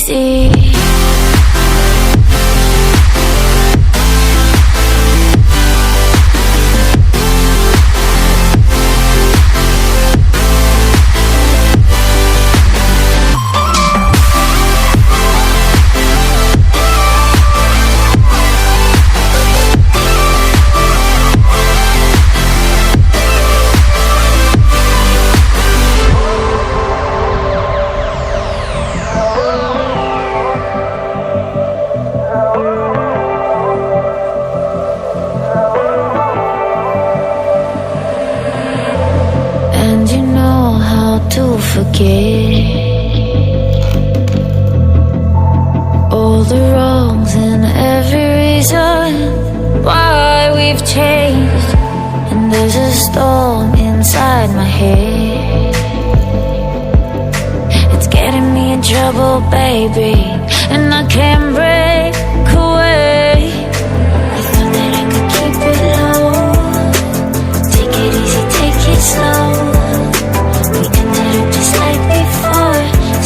easy. To forget all the wrongs and every reason why we've changed. And there's a storm inside my head, it's getting me in trouble, baby, and I can't break away. I thought that I could keep it low, take it easy, take it slow. Just like before,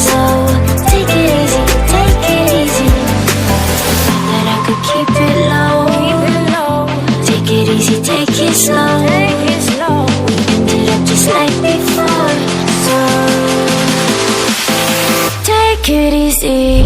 so take it easy, take it easy. Thought that I could keep it low, take it easy, take it slow. We ended up just like before, so take it easy.